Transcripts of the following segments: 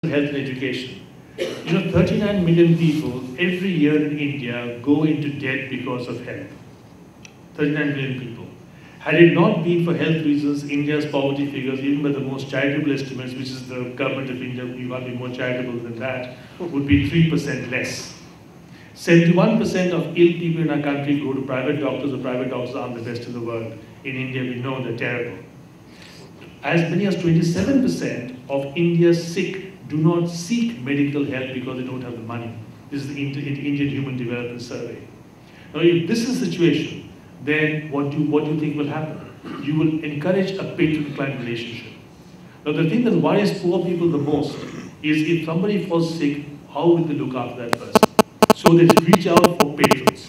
health and education. 39 million people every year in India go into debt because of health. 39 million people. Had it not been for health reasons, India's poverty figures, even by the most charitable estimates, which is the government of India, we can't be more charitable than that, would be 3% less. 71% of ill people in our country go to private doctors. The private doctors aren't the best in the world. In India, we know they're terrible. As many as 27% of India's sick do not seek medical help because they don't have the money. This is the Indian Human Development Survey. Now, if this is the situation, then what do you think will happen? You will encourage a patron-client relationship. Now, the thing that worries poor people the most is if somebody falls sick, how will they look after that person? So they reach out for patrons.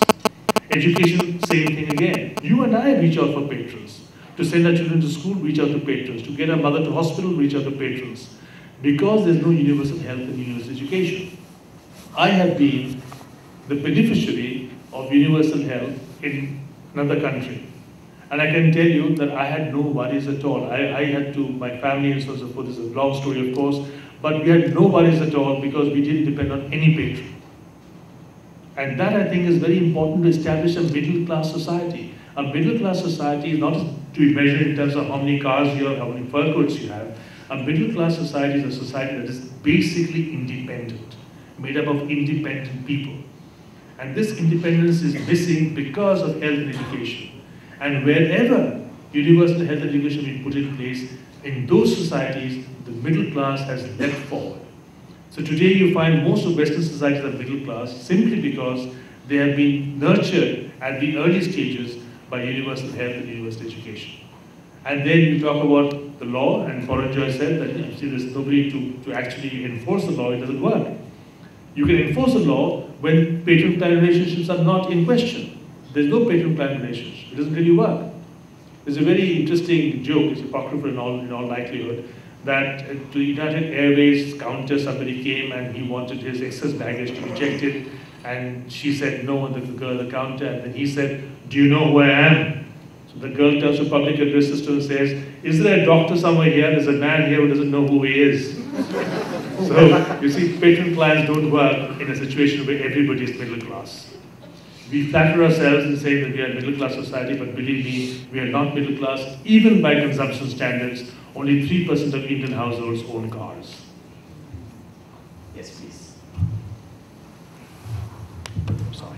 Education, same thing again. You and I reach out for patrons. To send our children to school, reach out to patrons. To get our mother to hospital, reach out to patrons. Because there's no universal health and universal education. I have been the beneficiary of universal health in another country. And I can tell you that I had no worries at all. I had to, my family and so on and so forth, this is a long story of course, but we had no worries at all because we didn't depend on any patron. And that I think is very important to establish a middle class society. A middle class society is not to be measured in terms of how many cars you have, how many fur coats you have. A middle class society is a society that is basically independent, made up of independent people. And this independence is missing because of health and education. And wherever universal health and education is put in place, in those societies, the middle class has leapt forward. So today you find most of Western societies are middle class simply because they have been nurtured at the early stages by universal health and universal education. And then you talk about the law, and Foreign Joy said that there's nobody to actually enforce the law, it doesn't work. You can enforce the law when patron-client relationships are not in question. There's no patron-client relationship, it doesn't really work. There's a very interesting joke, it's apocryphal in all likelihood, that to United Airways counter somebody came and he wanted his excess baggage to be checked, and she said no, and the girl at the counter, and then he said, do you know who I am? So the girl turns to public address system and says, is there a doctor somewhere here? There's a man here who doesn't know who he is. So you see, patron clients don't work in a situation where everybody is middle class. We flatter ourselves in saying that we are a middle class society, but believe me, we are not middle class. Even by consumption standards, only 3% of Indian households own cars. Yes, please. Sorry.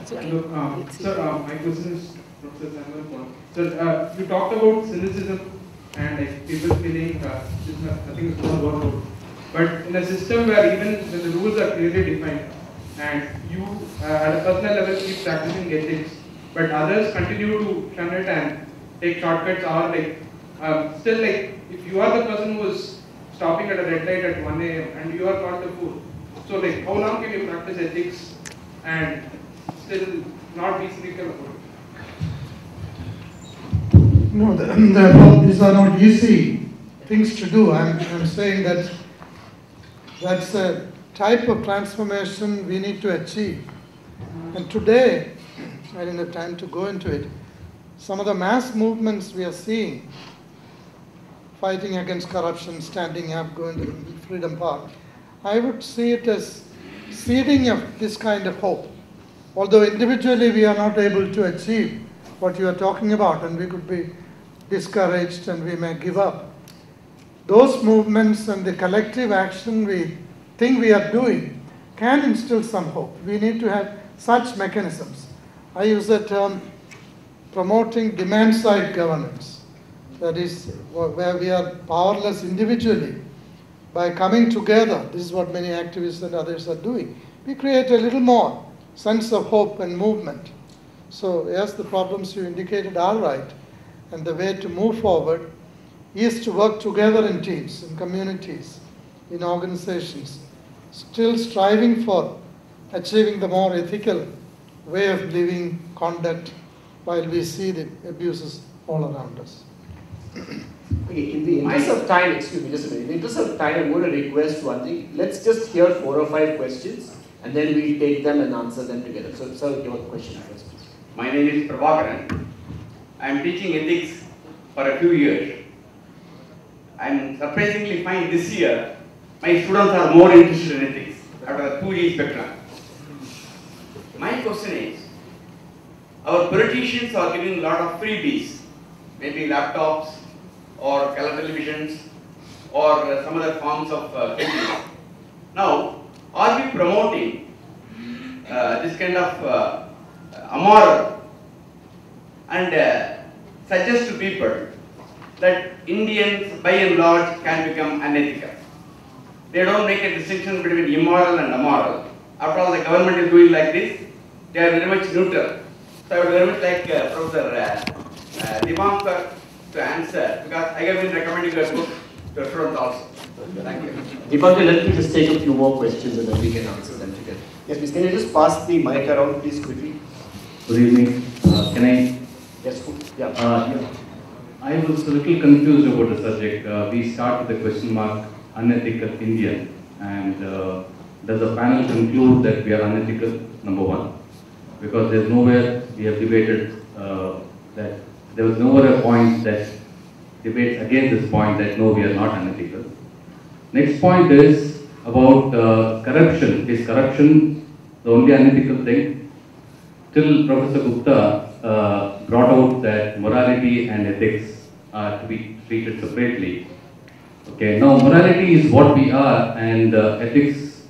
Hello, sir, my question is Professor Samuel. Sir, you talked about cynicism and like people feeling nothing is going to work out. But in a system where even when the rules are clearly defined and you at a personal level keep practicing ethics, but others continue to shun it and take shortcuts or like still like if you are the person who is stopping at a red light at 1 AM and you are called the fool, so like how long can you practice ethics and still not be cynical about it? No, these are not easy things to do. I'm saying that that's a type of transformation we need to achieve. And today, I didn't have time to go into it, some of the mass movements we are seeing, fighting against corruption, standing up, going to Freedom Park, I would see it as seeding of this kind of hope. Although individually we are not able to achieve what you are talking about, and we could be discouraged and we may give up. Those movements and the collective action we think we are doing can instill some hope. We need to have such mechanisms. I use the term promoting demand-side governance. That is where we are powerless individually. By coming together, this is what many activists and others are doing. We create a little more sense of hope and movement. So yes, the problems you indicated are right. And the way to move forward is to work together in teams, in communities, in organizations, still striving for achieving the more ethical way of living, conduct, while we see the abuses all around us. Okay, in the interest of time, excuse me, just a minute. In the interest of time, I'm going to request one thing. Let's just hear 4 or 5 questions, and then we'll take them and answer them together. So, sir, your question first, please. My name is Prabhakaran. I am teaching ethics for a few years. I am surprisingly fine this year my students are more interested in ethics after the 2G spectrum. My question is, our politicians are giving a lot of freebies, maybe laptops or color televisions or some other forms of freebies. Now, are we promoting this kind of amoral and suggest to people that Indians by and large can become unethical? They don't make a distinction between immoral and amoral. After all, the government is doing like this. They are very much neutral. So I would very much like Professor Divankar to answer, because I have been recommending your book to students also. Thank you. Divankar, let me just take a few more questions and then we can answer them together. Yes, please. Can you just pass the mic around, please, quickly? Good evening. Can I? Yes, yeah. I was a little confused about the subject. We start with the question mark, unethical Indian, and does the panel conclude that we are unethical? Number one, because there's nowhere we have debated that there was nowhere a point that debates against this point that no, we are not unethical. Next point is about corruption. Is corruption the only unethical thing? Till Professor Gupta brought out that morality and ethics are to be treated separately. Okay, now morality is what we are, and ethics,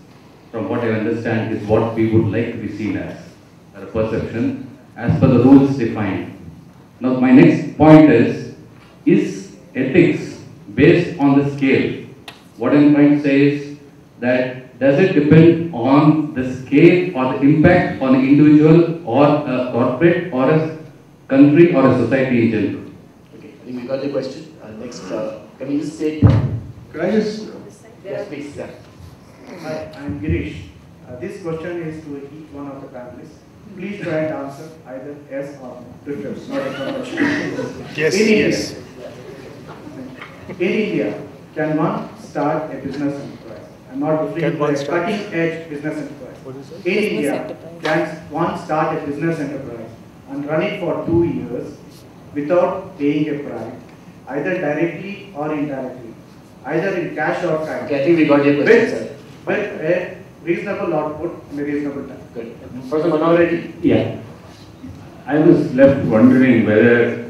from what I understand, is what we would like to be seen as a perception, as per the rules defined. Now, my next point is ethics based on the scale? What I'm trying to say is that does it depend on the scale or the impact on an individual or a corporate or a country or a society in general? Okay, I think we got the question. Next, can we just take? Could I just? Yes, please. Yeah. Hi, I'm Girish. This question is to each one of the panelists. Please try and answer either yes or no. Preference, not affirmation. Yes, yes. In India, can one start a business enterprise? I'm not referring to a cutting-edge business enterprise. In India, can one start a business enterprise and run it for 2 years without paying a price, either directly or indirectly, either in cash or kind? Okay, I think we got your question, sir. With a reasonable output and a reasonable time. Good. Professor Manohar. Yeah. I was left wondering whether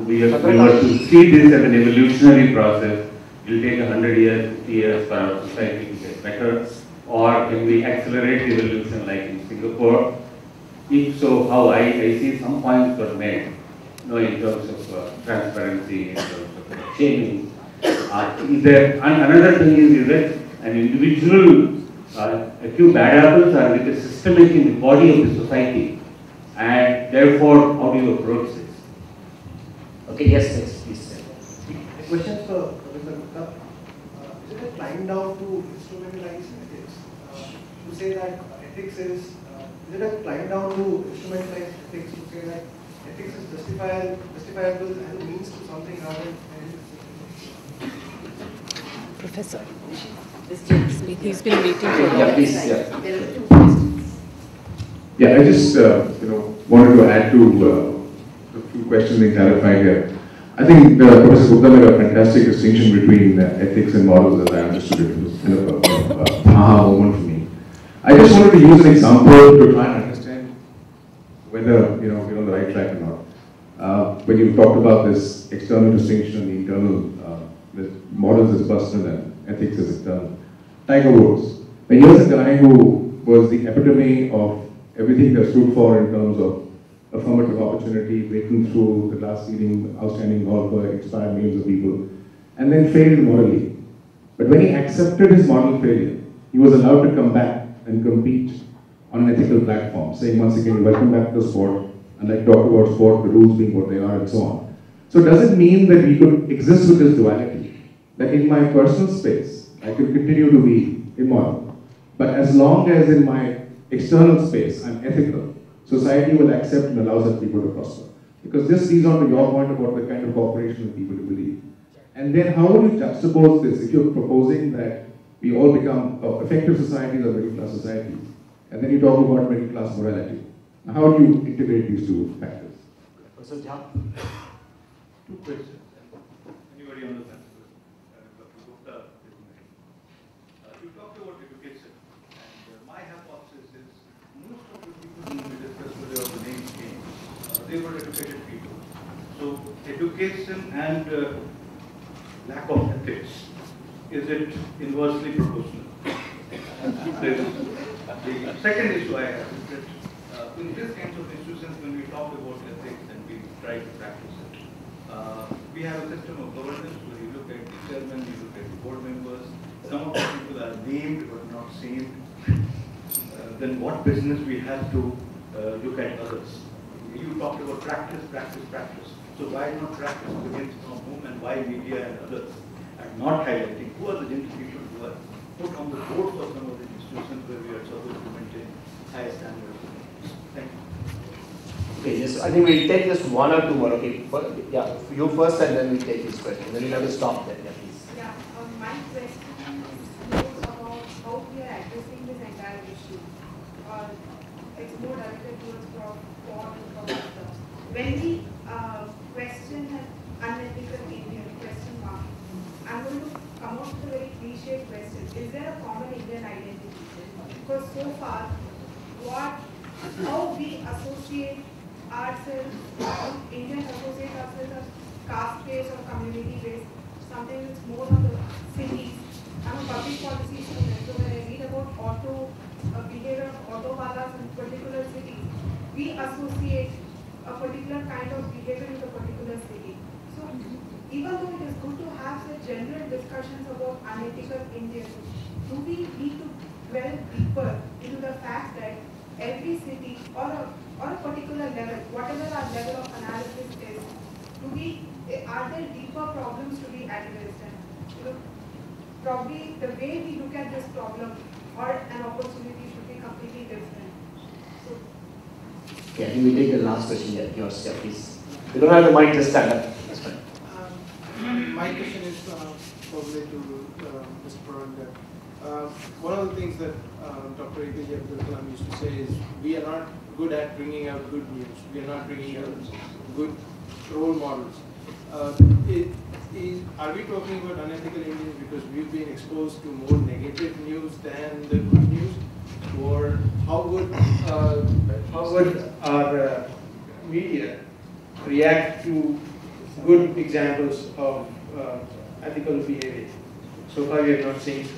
we were to see this as an evolutionary process. It will take 100 years, 50 years for our society to get better, or can we accelerate the evolution like in Singapore? If so, how? I see some points were made, in terms of transparency, in terms of shaming. Is there, and another thing is that an individual, a few bad apples are with a systemic in the body of the society, and therefore, how do you approach this? Okay, yes, please. A question for Professor Gupta. Is it a climb down to instrumentalize ethics? To say that ethics is it a climb down to instrumentalize ethics? To say that ethics is justifiable and means to something rather than Professor, he's been waiting for a while. Yeah, please. There are 2 questions. Yeah, I just wanted to add to a few questions being clarified here. I think Professor Gupta made a fantastic distinction between ethics and morals, as I understood it. It was kind of a aha moment for me. I just wanted to use an example to try and understand whether we're on the right track or not. When you talked about this external distinction and the internal, the morals as personal and ethics as external. Tiger Woods. Now here's a guy who was the epitome of everything that stood for in terms of affirmative opportunity, breaking through the glass ceiling, outstanding golfer, inspired millions of people, and then failed morally. But when he accepted his moral failure, he was allowed to come back and compete on an ethical platform, saying once again, welcome back to the sport, and like talk about sport, the rules being what they are, and so on. So does it mean that we could exist with this duality? That in my personal space, I could continue to be immoral, but as long as in my external space, I'm ethical, society will accept and allow such people to prosper. Because this leads on to your point about the kind of cooperation that people believe. And then how would you juxtapose this if you're proposing that we all become effective societies or middle class societies, and then you talk about middle class morality? How do you integrate these two factors? So, Jha? 2 questions. Anybody on the fence? about education, and my hypothesis is most of the people whom we discussed today, or the names came, they were educated people. So education and lack of ethics, is it inversely proportional? The second issue I have is that in these kinds of institutions, when we talk about ethics and we try to practice it, we have a system of governance where you look at the chairman, you look at the board members. Some of the people are named but not seen. Then what business we have to look at others? You talked about practice, practice, practice. So why not practice begins from home, and why media and others are not highlighting who are the people who are put on the board for some of the institutions where we are supposed to maintain high standards? Thank you. Okay, yes, I think we'll take just one or two more. Okay, yeah, you first, and then we'll take this question. Then we'll have to stop there. Yeah, please. Yeah, my question is about how we are addressing this entire issue. It's more directed towards Paul and Professor. When we question an unethical Indian question mark, I'm going to come out with a very cliche question. Is there a common Indian identity? Because so far, how we associate ourselves, Indians associate ourselves as caste-based or community-based, something that's more on the cities. I'm a public policy student, so when I read about behavior of auto wallahs in particular cities, we associate a particular kind of behavior with a particular city. So even though it is good to have such general discussions about unethical Indians, do we need to dwell deeper into the fact that every city or a particular level, whatever our level of analysis is, are there deeper problems to be addressed? And probably the way we look at this problem or an opportunity should be completely different. So, okay, I think we take the last question here. Yours, yeah, please. You don't have the mic, just stand up. That's fine. My question is probably to Mr. Paranda. One of the things that Dr. APJ Abdul Kalam used to say is we are not good at bringing out good news. We are not bringing out good role models. Are we talking about unethical Indians because we've been exposed to more negative news than the good news? Or how would our media react to good examples of ethical behavior? So far we have not seen so.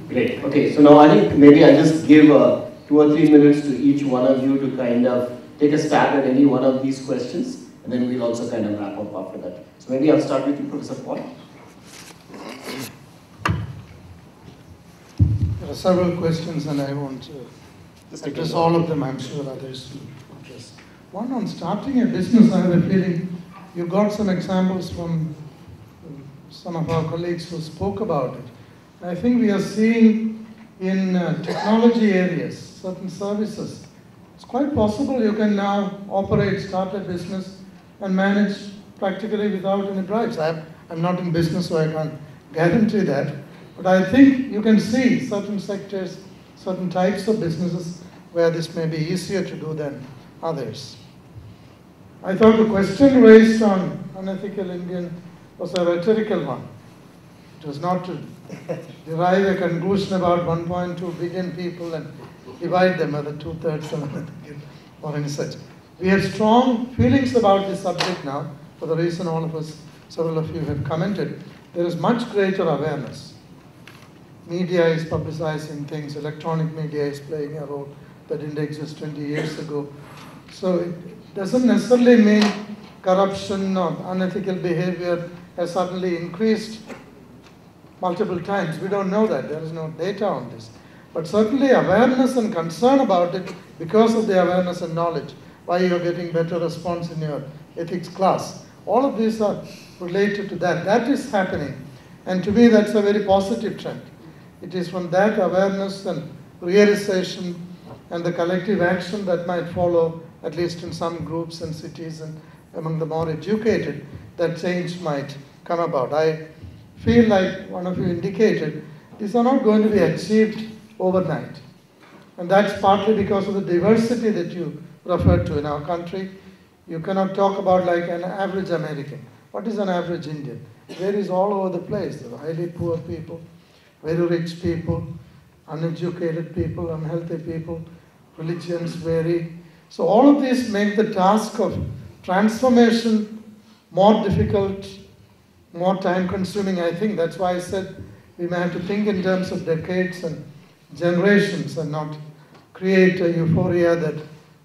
Great. Okay, so now I think maybe I'll just give 2 or 3 minutes to each one of you to kind of take a stab at any one of these questions, and then we'll also kind of wrap up after that. So maybe I'll start with you, Professor Paul. There are several questions, and I won't address all of them. I'm sure others will address. One, on starting a business, I have a feeling you got some examples from some of our colleagues who spoke about it. I think we are seeing in technology areas, certain services, it's quite possible you can now start a business and manage practically without any bribes. I'm not in business, so I can't guarantee that. But I think you can see certain sectors, certain types of businesses where this may be easier to do than others. I thought the question raised on unethical Indian was a rhetorical one. It was not to derive a conclusion about 1.2 billion people and divide them whether 2/3 are unethical or any such. We have strong feelings about this subject now, for the reason all of us, several of you have commented. There is much greater awareness. Media is publicizing things, electronic media is playing a role that didn't exist 20 years ago. So it doesn't necessarily mean corruption or unethical behavior has suddenly increased multiple times. We don't know that. There is no data on this. But certainly awareness and concern about it because of the awareness and knowledge, why you're getting better response in your ethics class. All of these are related to that. That is happening. And to me, that's a very positive trend. It is from that awareness and realization and the collective action that might follow, at least in some groups and cities and among the more educated, that change might come about. I feel like one of you indicated, these are not going to be achieved overnight. And that's partly because of the diversity that you referred to in our country. You cannot talk about like an average American. What is an average Indian? It varies all over the place. There are highly poor people, very rich people, uneducated people, unhealthy people, religions vary. So all of these make the task of transformation more difficult, more time consuming. I think that's why I said we may have to think in terms of decades and generations and not create a euphoria that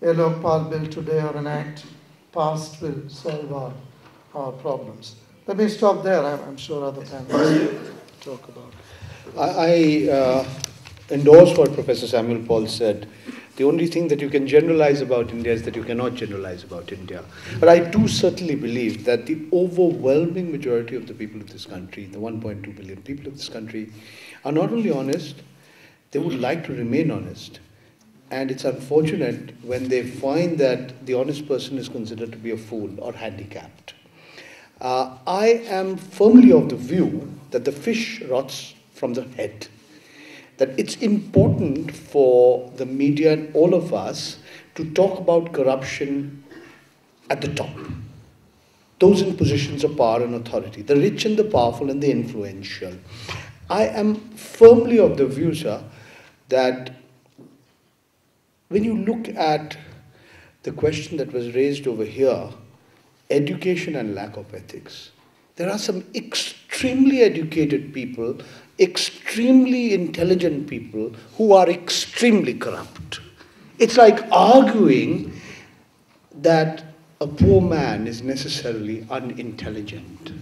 a Lokpal bill today or an act passed will solve our problems. Let me stop there. I'm sure other panelists talk about it. I endorse what Professor Samuel Paul said. The only thing that you can generalize about India is that you cannot generalize about India. But I do certainly believe that the overwhelming majority of the people of this country, the 1.2 billion people of this country, are not only honest, they would like to remain honest. And it's unfortunate when they find that the honest person is considered to be a fool or handicapped. I am firmly of the view that the fish rots from the head. That it's important for the media and all of us to talk about corruption at the top. Those in positions of power and authority, the rich and the powerful and the influential. I am firmly of the view, sir, that when you look at the question that was raised over here, education and lack of ethics, there are some extremely educated people, extremely intelligent people who are extremely corrupt. It's like arguing that a poor man is necessarily unintelligent.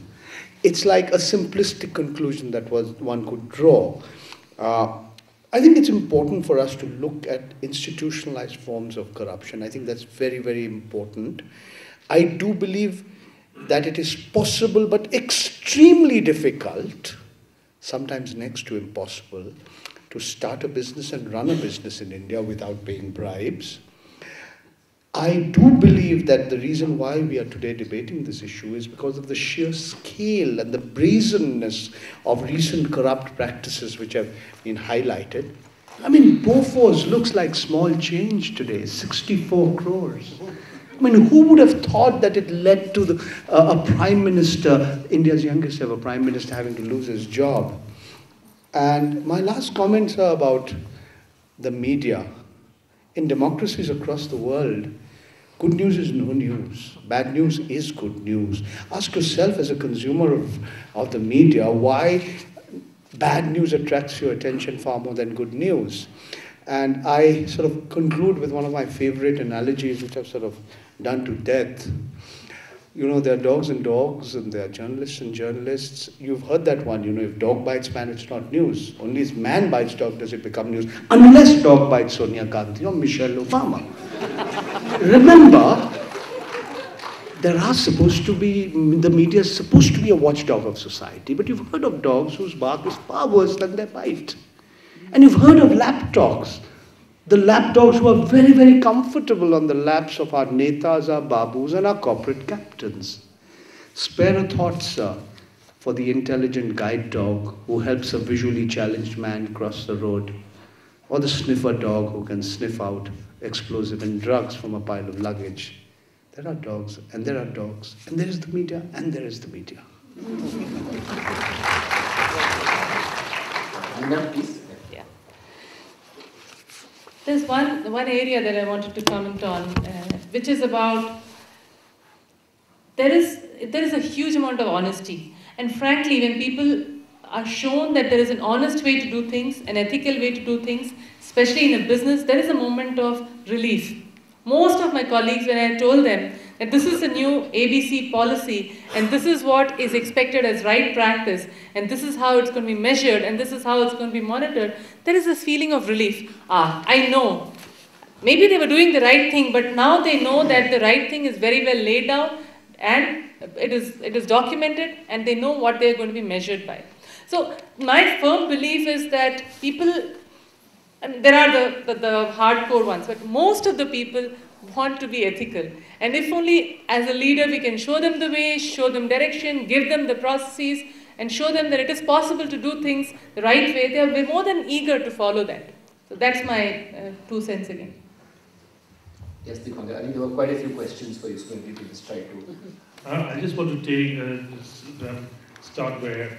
It's like a simplistic conclusion that one could draw. I think it's important for us to look at institutionalized forms of corruption. I think that's very, very important. I do believe that it is possible but extremely difficult, sometimes next to impossible, to start a business and run a business in India without paying bribes. I do believe that the reason why we are today debating this issue is because of the sheer scale and the brazenness of recent corrupt practices which have been highlighted. I mean, Bofors looks like small change today, 64 crores. I mean, who would have thought that it led to a prime minister, India's youngest ever prime minister, having to lose his job? And my last comments are about the media. In democracies across the world, good news is no news. Bad news is good news. Ask yourself as a consumer of the media why bad news attracts your attention far more than good news. And I sort of conclude with one of my favorite analogies, which I've sort of done to death. You know, there are dogs and dogs, and there are journalists and journalists. You've heard that one, you know, if dog bites man, it's not news. Only if man bites dog does it become news. Unless dog bites Sonia Gandhi or Michelle Obama. Remember, there are supposed to be, the media is supposed to be a watchdog of society, but you've heard of dogs whose bark is far worse than their bite. And you've heard of lap dogs. The lap dogs who are very, very comfortable on the laps of our netas, our babus, and our corporate captains. Spare a thought, sir, for the intelligent guide dog who helps a visually challenged man cross the road, or the sniffer dog who can sniff out explosive and drugs from a pile of luggage. There are dogs, and there are dogs, and there is the media, and there is the media. Please. There's one area that I wanted to comment on, which is about there is a huge amount of honesty. And frankly, when people are shown that there is an honest way to do things, an ethical way to do things, especially in a business, there is a moment of relief. Most of my colleagues, when I told them that this is a new ABC policy and this is what is expected as right practice and this is how it's going to be measured and this is how it's going to be monitored, there is this feeling of relief. I know. Maybe they were doing the right thing, but now they know that the right thing is very well laid down and it is documented and they know what they're going to be measured by. So my firm belief is that people, I mean, there are the hardcore ones, but most of the people want to be ethical. And if only as a leader we can show them the way, show them direction, give them the processes, and show them that it is possible to do things the right way, they are more than eager to follow that. So that's my 2 cents again. Yes, Deepankar, I think there were quite a few questions for you, so maybe we can just try to... I just want to start where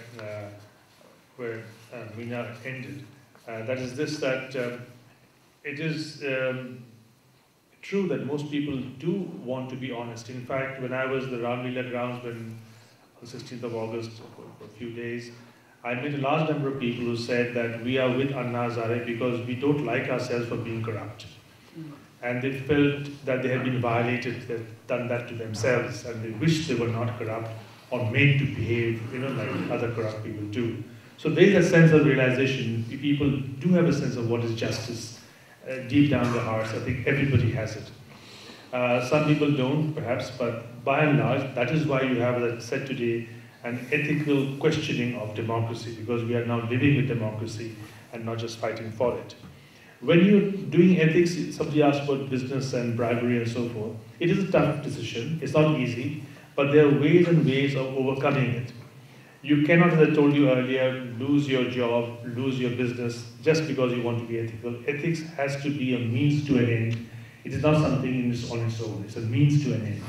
Meena ended. That is this, that it is true that most people do want to be honest. In fact, when I was the Ramlila grounds on the 16th of August, for a few days, I met a large number of people who said that we are with Anna Hazare because we don't like ourselves for being corrupt. And they felt that they had been violated, they've done that to themselves, and they wish they were not corrupt or made to behave, like other corrupt people do. So there is a sense of realization. People do have a sense of what is justice deep down their hearts. I think everybody has it. Some people don't, perhaps, but by and large, that is why you have, as I said today, an ethical questioning of democracy, because we are now living with democracy and not just fighting for it. When you're doing ethics, somebody asked about business and bribery and so forth. It is a tough decision. It's not easy, but there are ways and ways of overcoming it. You cannot, as I told you earlier, lose your job, lose your business just because you want to be ethical. Ethics has to be a means to an end. It is not something on its own. It's a means to an end.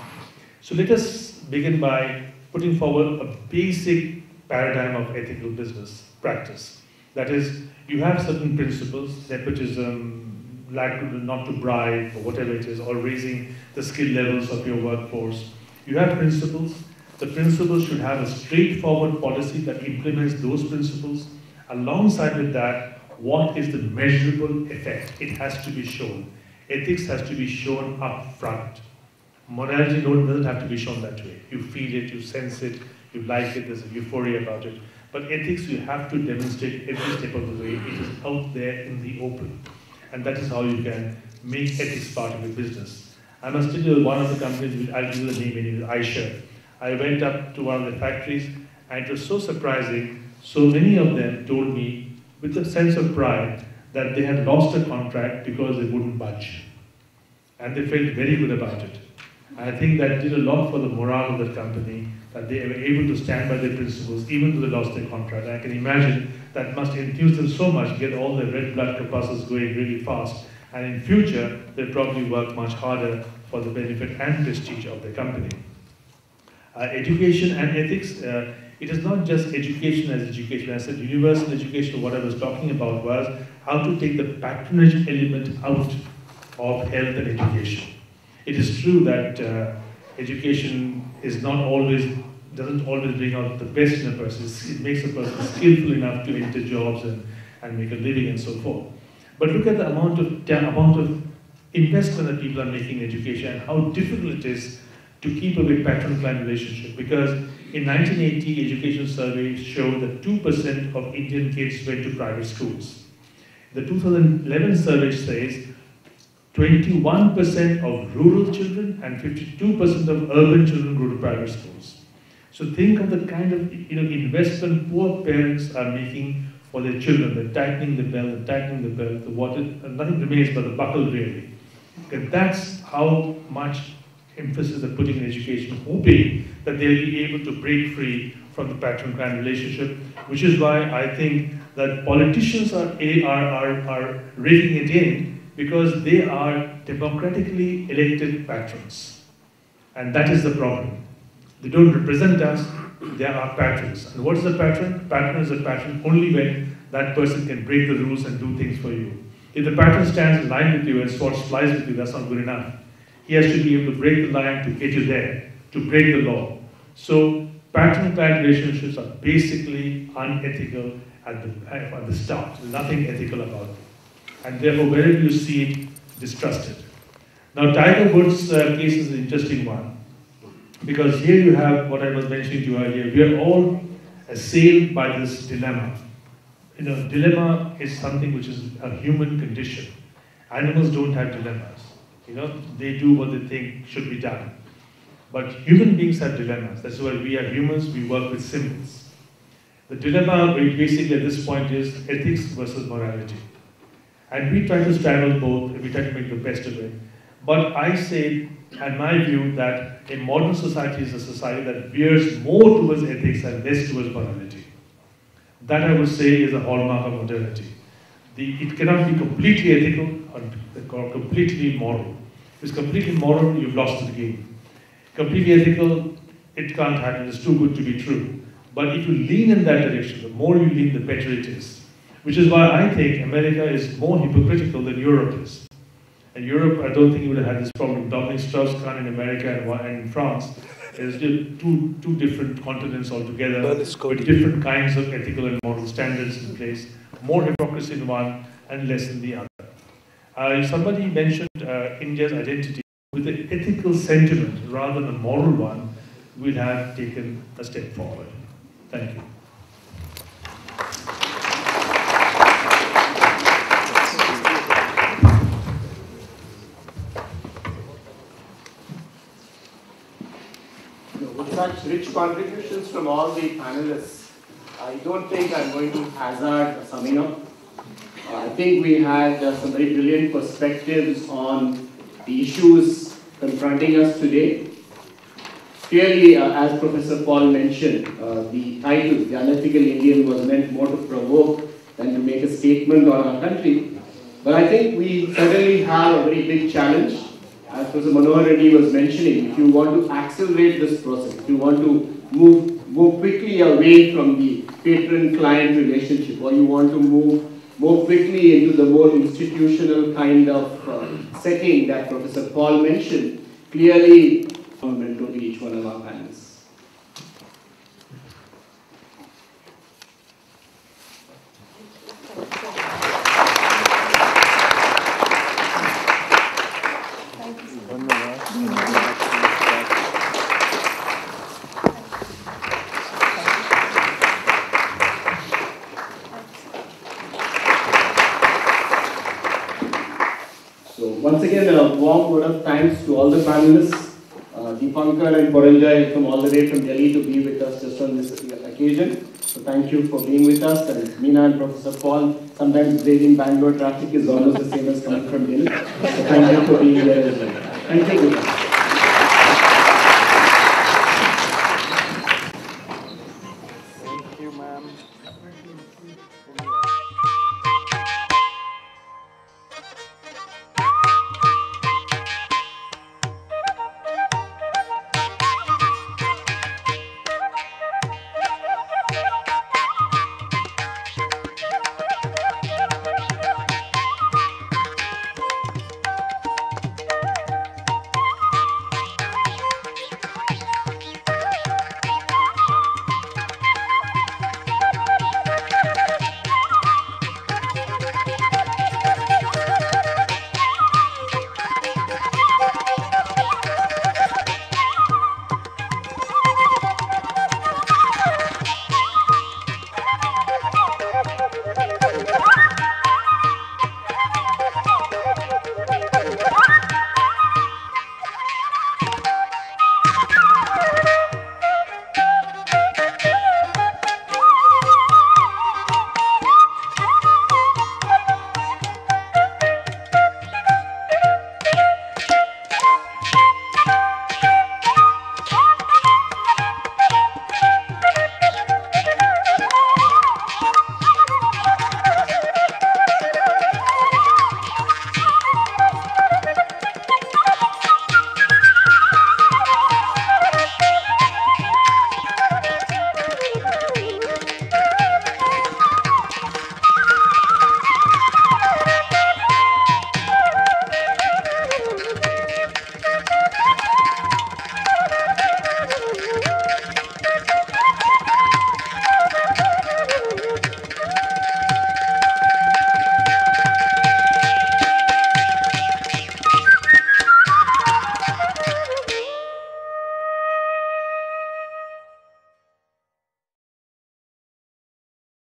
So let us begin by putting forward a basic paradigm of ethical business practice. That is, you have certain principles, nepotism, not to bribe, or whatever it is, or raising the skill levels of your workforce. You have principles. The principles should have a straightforward policy that implements those principles. Alongside with that, what is the measurable effect? It has to be shown. Ethics has to be shown up front. Morality doesn't have to be shown that way. You feel it, you sense it, you like it, there's a euphoria about it. But ethics, you have to demonstrate every step of the way. It is out there in the open. And that is how you can make ethics part of your business. I must tell you, one of the companies, I'll give you the name anyway, Teachcsr. I went up to one of the factories, and it was so surprising. So many of them told me, with a sense of pride, that they had lost a contract because they wouldn't budge. And they felt very good about it. I think that did a lot for the morale of the company, that they were able to stand by their principles, even though they lost their contract. I can imagine that must enthuse them so much, get all the red blood corpuscles going really fast, and in future, they'll probably work much harder for the benefit and prestige of the company. Education and ethics, it is not just education as education. I said universal education, what I was talking about was how to take the patronage element out of health and education. It is true that education is not always, doesn't always bring out the best in a person. It makes a person skillful enough to enter jobs and make a living and so forth. But look at the amount of investment that people are making in education and how difficult it is to keep a big patron-client relationship. Because in 1980, education surveys showed that 2% of Indian kids went to private schools. The 2011 survey says 21% of rural children and 52% of urban children go to private schools. So think of the kind of investment poor parents are making for their children. They're tightening the belt, nothing remains but the buckle really. Okay, that's how much emphasis they're putting in education, hoping that they'll be able to break free from the patron-client relationship, which is why I think that politicians are raking it in, because they are democratically elected patrons. And that is the problem. They don't represent us, they are our patrons. And what is a patron? Patron is a patron only when that person can break the rules and do things for you. If the patron stands in line with you and swords flies with you, that's not good enough. He has to be able to break the line to get you there, to break the law. So patron-client relationships are basically unethical at the start. Nothing ethical about it. And therefore, wherever you see it, distrust it. Now, Tiger Woods' case is an interesting one, because here you have what I was mentioning to you earlier. We are all assailed by this dilemma. Dilemma is something which is a human condition. Animals don't have dilemmas. They do what they think should be done. But human beings have dilemmas. That's why we are humans, we work with symbols. The dilemma basically at this point is ethics versus morality. And we try to straddle both, and we try to make the best of it. But I say, and my view, that a modern society is a society that veers more towards ethics and less towards morality. That I would say is a hallmark of modernity. It cannot be completely ethical or completely moral. If it's completely moral, you've lost the game. Completely ethical, it can't happen. It's too good to be true. But if you lean in that direction, the more you lean, the better it is. Which is why I think America is more hypocritical than Europe is. And Europe, I don't think you would have had this problem. Dominic Strauss-Kahn in America and in France. There's two different continents altogether with different kinds of ethical and moral standards in place. More hypocrisy in one and less in the other. Somebody mentioned India's identity. With the ethical sentiment rather than a moral one, we'll have taken a step forward. Thank you. With such rich contributions from all the panelists, I don't think I'm going to hazard a summing up. I think we had some very brilliant perspectives on the issues confronting us today. Clearly, as Professor Paul mentioned, the title, The Unethical Indian, was meant more to provoke than to make a statement on our country. But I think we certainly have a very big challenge. As Professor Manohar Reddy was mentioning, if you want to accelerate this process, if you want to move quickly away from the patron-client relationship, or you want to move more quickly into the more institutional kind of setting that Professor Paul mentioned, clearly fundamental to each one of our panelists. Once again, a warm word of thanks to all the panelists, Deepankar and Poranjay from all the way from Delhi to be with us just on this occasion. So thank you for being with us. And Meena and Professor Paul, sometimes braving Bangalore traffic is almost the same as coming from Delhi. So thank you for being here as well. Thank you.